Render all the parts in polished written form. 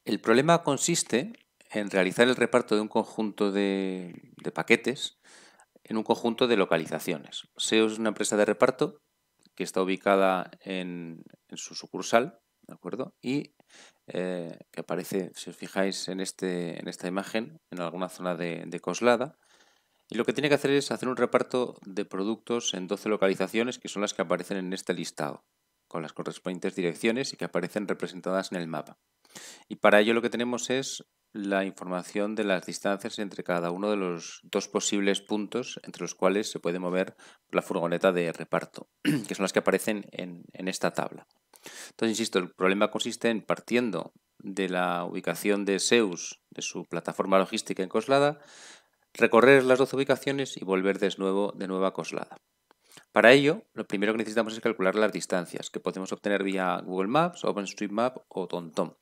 El problema consiste en realizar el reparto de un conjunto de paquetes en un conjunto de localizaciones. SEO es una empresa de reparto que está ubicada en su sucursal, ¿de acuerdo? Y que aparece, si os fijáis en esta imagen, en alguna zona de Coslada. Y lo que tiene que hacer es hacer un reparto de productos en 12 localizaciones, que son las que aparecen en este listado, con las correspondientes direcciones y que aparecen representadas en el mapa. Y para ello lo que tenemos es la información de las distancias entre cada uno de los dos posibles puntos entre los cuales se puede mover la furgoneta de reparto, que son las que aparecen en esta tabla. Entonces, insisto, el problema consiste en, partiendo de la ubicación de Zeus, de su plataforma logística en Coslada, recorrer las 12 ubicaciones y volver de nuevo a Coslada. Para ello, lo primero que necesitamos es calcular las distancias, que podemos obtener vía Google Maps, OpenStreetMap o TomTom.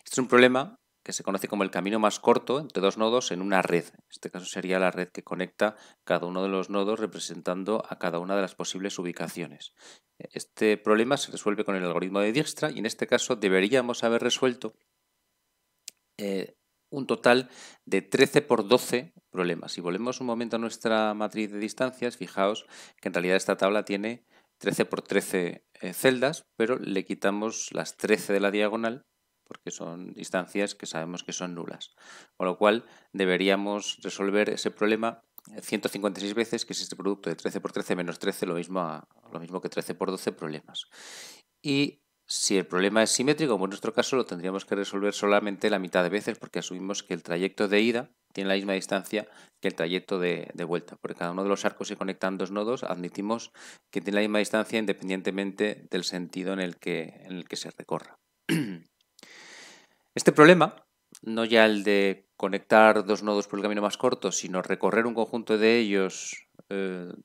Este es un problema que se conoce como el camino más corto entre dos nodos en una red. En este caso sería la red que conecta cada uno de los nodos representando a cada una de las posibles ubicaciones. Este problema se resuelve con el algoritmo de Dijkstra y en este caso deberíamos haber resuelto un total de 13 por 12 problemas. Si volvemos un momento a nuestra matriz de distancias, fijaos que en realidad esta tabla tiene 13 por 13 celdas, pero le quitamos las 13 de la diagonal porque son distancias que sabemos que son nulas. Con lo cual deberíamos resolver ese problema 156 veces, que es este producto de 13 por 13 menos 13, lo mismo que 13 por 12 problemas. Y si el problema es simétrico, como en nuestro caso, lo tendríamos que resolver solamente la mitad de veces porque asumimos que el trayecto de ida tiene la misma distancia que el trayecto de vuelta. Porque cada uno de los arcos que conectan dos nodos admitimos que tiene la misma distancia independientemente del sentido en el que se recorra. Este problema, no ya el de conectar dos nodos por el camino más corto, sino recorrer un conjunto de ellos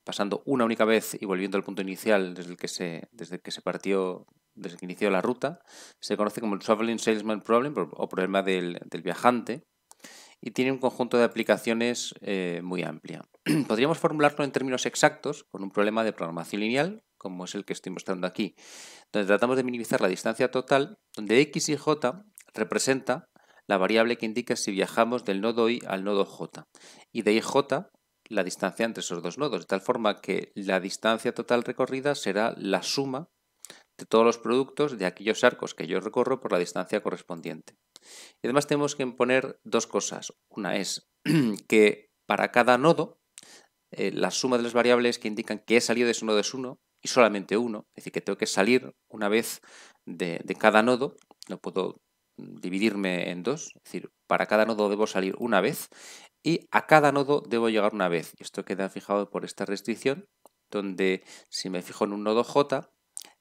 pasando una única vez y volviendo al punto inicial desde que inició la ruta, se conoce como el Traveling Salesman Problem o problema del viajante y tiene un conjunto de aplicaciones muy amplia. Podríamos formularlo en términos exactos con un problema de programación lineal, como es el que estoy mostrando aquí, donde tratamos de minimizar la distancia total, donde x y j representa la variable que indica si viajamos del nodo i al nodo j, y de ij la distancia entre esos dos nodos, de tal forma que la distancia total recorrida será la suma de todos los productos de aquellos arcos que yo recorro por la distancia correspondiente. Y además tenemos que imponer dos cosas. Una es que para cada nodo, la suma de las variables que indican que he salido de ese nodo es 1 y solamente uno, es decir, que tengo que salir una vez de cada nodo, no puedo dividirme en dos, es decir, para cada nodo debo salir una vez y a cada nodo debo llegar una vez. Y esto queda fijado por esta restricción, donde si me fijo en un nodo J,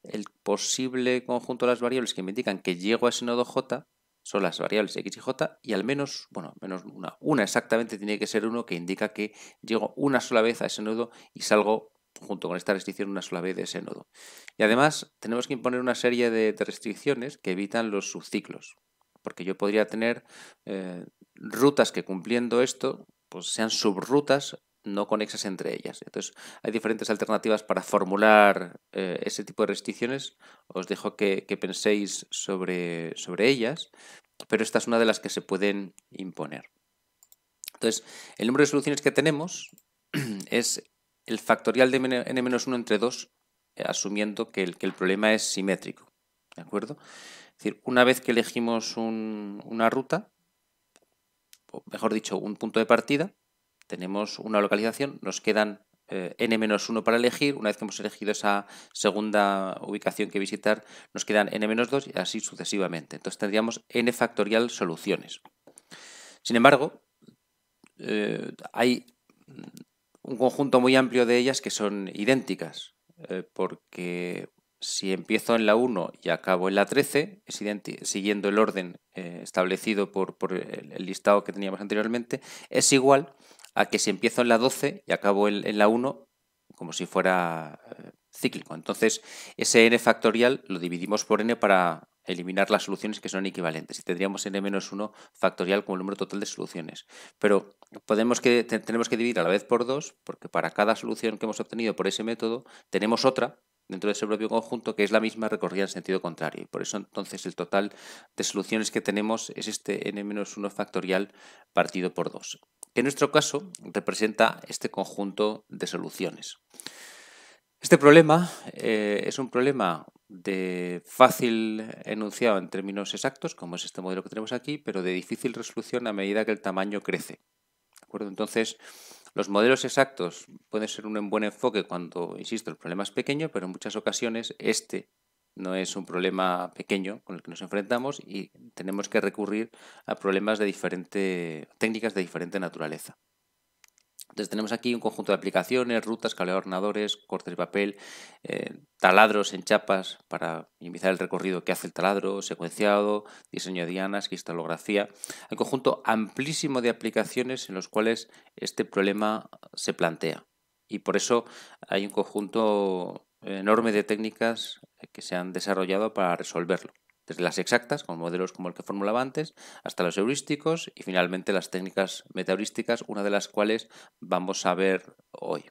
el posible conjunto de las variables que me indican que llego a ese nodo J son las variables x y j y al menos, menos una exactamente tiene que ser uno que indica que llego una sola vez a ese nodo y salgo junto con esta restricción una sola vez de ese nodo. Y además tenemos que imponer una serie de restricciones que evitan los subciclos, porque yo podría tener rutas que cumpliendo esto pues sean subrutas no conexas entre ellas. Entonces, hay diferentes alternativas para formular ese tipo de restricciones. Os dejo que penséis sobre ellas, pero esta es una de las que se pueden imponer. Entonces, el número de soluciones que tenemos es el factorial de n-1 entre 2, asumiendo que el problema es simétrico. ¿De acuerdo? Es decir, una vez que elegimos una ruta, o mejor dicho, un punto de partida, tenemos una localización, nos quedan n-1 para elegir. Una vez que hemos elegido esa segunda ubicación que visitar, nos quedan n-2 y así sucesivamente. Entonces tendríamos n factorial soluciones. Sin embargo, hay un conjunto muy amplio de ellas que son idénticas, porque si empiezo en la 1 y acabo en la 13, siguiendo el orden establecido por el listado que teníamos anteriormente, es igual a que si empiezo en la 12 y acabo en la 1, como si fuera cíclico. Entonces, ese n factorial lo dividimos por n para eliminar las soluciones que son equivalentes y tendríamos n-1 factorial como el número total de soluciones. Pero tenemos que dividir a la vez por 2 porque para cada solución que hemos obtenido por ese método tenemos otra dentro de ese propio conjunto, que es la misma recorrida en sentido contrario. Y por eso entonces el total de soluciones que tenemos es este n-1 factorial partido por 2, que en nuestro caso representa este conjunto de soluciones. Este problema es un problema de fácil enunciado en términos exactos, como es este modelo que tenemos aquí, pero de difícil resolución a medida que el tamaño crece. ¿De acuerdo? Entonces, los modelos exactos pueden ser un buen enfoque cuando, insisto, el problema es pequeño, pero en muchas ocasiones este no es un problema pequeño con el que nos enfrentamos y tenemos que recurrir a problemas de técnicas de diferente naturaleza. Entonces tenemos aquí un conjunto de aplicaciones, rutas, cableado de ordenadores, cortes de papel, taladros en chapas para minimizar el recorrido que hace el taladro, secuenciado, diseño de dianas, cristalografía. Un conjunto amplísimo de aplicaciones en los cuales este problema se plantea. Y por eso hay un conjunto enorme de técnicas que se han desarrollado para resolverlo. Desde las exactas, con modelos como el que formulaba antes, hasta los heurísticos y finalmente las técnicas metaheurísticas, una de las cuales vamos a ver hoy.